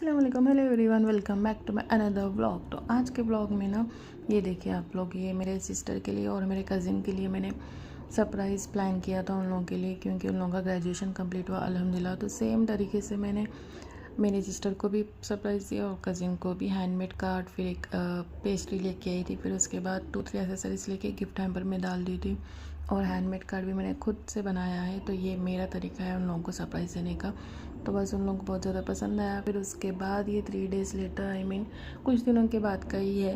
अस्सलाम वालेकुम, hello everyone, welcome back to my another vlog. तो आज के व्लॉग में ना ये देखिए आप लोग, ये मेरे सिस्टर के लिए और मेरे कज़िन के लिए मैंने सरप्राइज़ प्लान किया था उन लोगों के लिए, क्योंकि उन लोगों का ग्रेजुएशन कंप्लीट हुआ अल्हम्दुलिल्लाह। तो सेम तरीके से मैंने मेरी सिस्टर को भी सरप्राइज़ दिया और कज़िन को भी। हैंडमेड कार्ड, फिर एक पेस्ट्री लेके आई थी, फिर उसके बाद 2-3 एसेसरीज लेके गिफ्ट हैम्पर में डाल दी थी। और हैंडमेड कार्ड भी मैंने खुद से बनाया है। तो ये मेरा तरीका है उन लोगों को सरप्राइज़ देने का। तो बस उन लोगों को बहुत ज़्यादा पसंद आया। फिर उसके बाद ये 3 डेज़ लेटर, कुछ दिनों के बाद का ही है,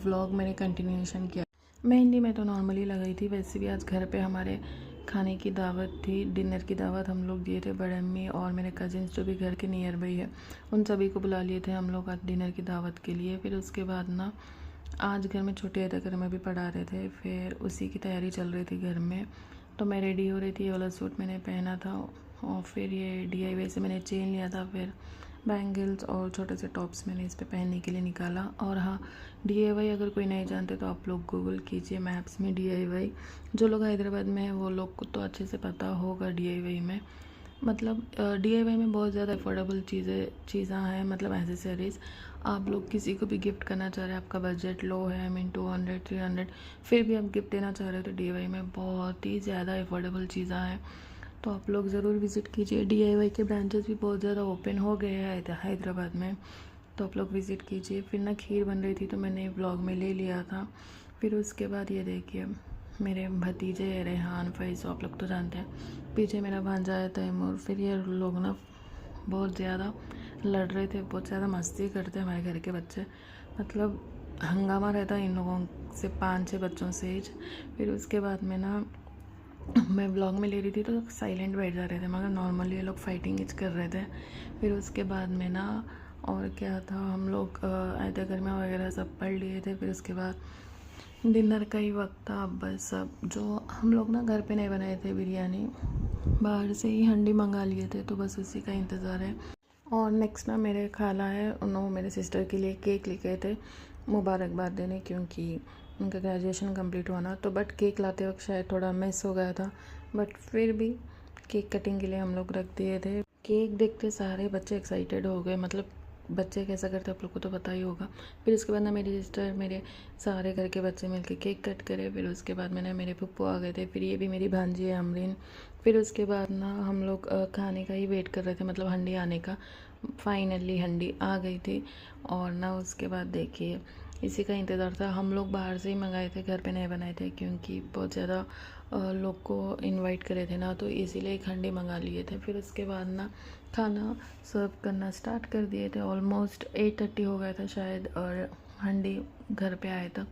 व्लॉग मैंने कंटिन्यूएशन किया। मेहंदी में तो नॉर्मली लगाई थी, वैसे भी आज घर पे हमारे खाने की दावत थी, डिनर की दावत हम लोग दिए थे। बड़े अम्मी और मेरे कज़िन्स जो भी घर के नियर बाई है, उन सभी को बुला लिए थे हम लोग आज डिनर की दावत के लिए। फिर उसके बाद ना आज घर में छुट्टी है, घर में भी पढ़ा रहे थे, फिर उसी की तैयारी चल रही थी घर में। तो मैं रेडी हो रही थी, ये वाला सूट मैंने पहना था और फिर ये DIY से मैंने चेन लिया था, फिर बैंगल्स और छोटे से टॉप्स मैंने इस पे पहनने के लिए निकाला। और हाँ, DIY अगर कोई नहीं जानते तो आप लोग गूगल कीजिए मैप्स में DIY। जो लोग हैदराबाद में हैं वो लोग को तो अच्छे से पता होगा DIY में। मतलब DIY में बहुत ज़्यादा अफोर्डेबल चीज़ें हैं, मतलब एसेसरीज़। आप लोग किसी को भी गिफ्ट करना चाह रहे हैं, आपका बजट लो है, 200-300, फिर भी आप गिफ्ट देना चाह रहे हो तो DIY में बहुत ही ज़्यादा अफोर्डेबल चीज़ें हैं। तो आप लोग ज़रूर विज़िट कीजिए। DIY के ब्रांचेस भी बहुत ज़्यादा ओपन हो गए हैं हैदराबाद में, तो आप लोग विज़िट कीजिए। फिर ना खीर बन रही थी तो मैंने व्लॉग में ले लिया था। फिर उसके बाद ये देखिए मेरे भतीजे रेहान फैज़, आप लोग तो जानते हैं, पीछे मेरा भांजा है तैमूर। फिर ये लोग ना बहुत ज़्यादा लड़ रहे थे, बहुत ज़्यादा मस्ती करते हैं हमारे घर के बच्चे, मतलब हंगामा रहता है इन लोगों से, 5-6 बच्चों से एज। फिर उसके बाद में ना मैं व्लॉग में ले रही थी तो साइलेंट बैठ जा रहे थे, मगर नॉर्मली ये लोग फाइटिंग इच कर रहे थे। फिर उसके बाद में ना और क्या था, हम लोग आए थे घर में वगैरह सब पढ़ लिए थे। फिर उसके बाद डिनर का ही वक्त था। बस सब जो हम लोग ना घर पे नहीं बनाए थे बिरयानी, बाहर से ही हंडी मंगा लिए थे, तो बस उसी का इंतज़ार है। और नेक्स्ट ना मेरे खाला है, उन्होंने मेरे सिस्टर के लिए केक लेके आए थे मुबारकबाद देने, क्योंकि उनका ग्रेजुएशन कंप्लीट हुआ ना। तो बट केक लाते वक्त शायद थोड़ा मिस हो गया था, बट फिर भी केक कटिंग के लिए हम लोग रख दिए थे। केक देखते सारे बच्चे एक्साइटेड हो गए, मतलब बच्चे कैसा करते हैं आप लोग को तो पता ही होगा। फिर उसके बाद ना मेरी सिस्टर, मेरे सारे घर के बच्चे मिलके केक कट करे। फिर उसके बाद मैंने, मेरे पप्पू आ गए थे, फिर ये भी मेरी भांजी है अमरीन। फिर उसके बाद ना हम लोग खाने का ही वेट कर रहे थे, मतलब हंडी आने का। फाइनली हंडी आ गई थी। और ना उसके बाद देखिए इसी का इंतज़ार था। हम लोग बाहर से ही मंगाए थे, घर पे नहीं बनाए थे, क्योंकि बहुत ज़्यादा लोग को इनवाइट करे थे ना, तो इसीलिए एक हंडी मंगा लिए थे। फिर उसके बाद ना खाना सर्व करना स्टार्ट कर दिए थे। ऑलमोस्ट 8:30 हो गया था शायद, और हंडी घर पे आए तक।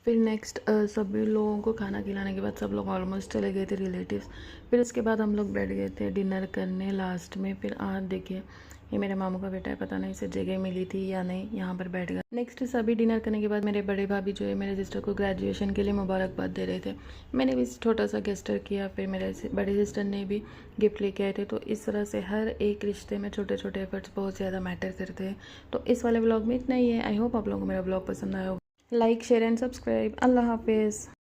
फिर नेक्स्ट सभी लोगों को खाना खिलाने के बाद सब लोग ऑलमोस्ट चले गए थे रिलेटिव्स। फिर उसके बाद हम लोग बैठ गए थे डिनर करने लास्ट में। फिर आज देखिए ये मेरे मामू का बेटा है, पता नहीं इसे जगह मिली थी या नहीं, यहाँ पर बैठ गया। नेक्स्ट सभी डिनर करने के बाद मेरे बड़े भाभी जो है मेरे सिस्टर को ग्रेजुएशन के लिए मुबारकबाद दे रहे थे। मैंने भी छोटा सा गेस्टर किया, फिर मेरे बड़े सिस्टर ने भी गिफ्ट लेके आए थे। तो इस तरह से हर एक रिश्ते में छोटे छोटे एफर्ट्स बहुत ज़्यादा मैटर करते हैं। तो इस वाले ब्लॉग में इतना ही है। आई होप आप लोगों को मेरा ब्लॉग पसंद आया होगा। Like, share and subscribe. अल्लाह हाफिज़।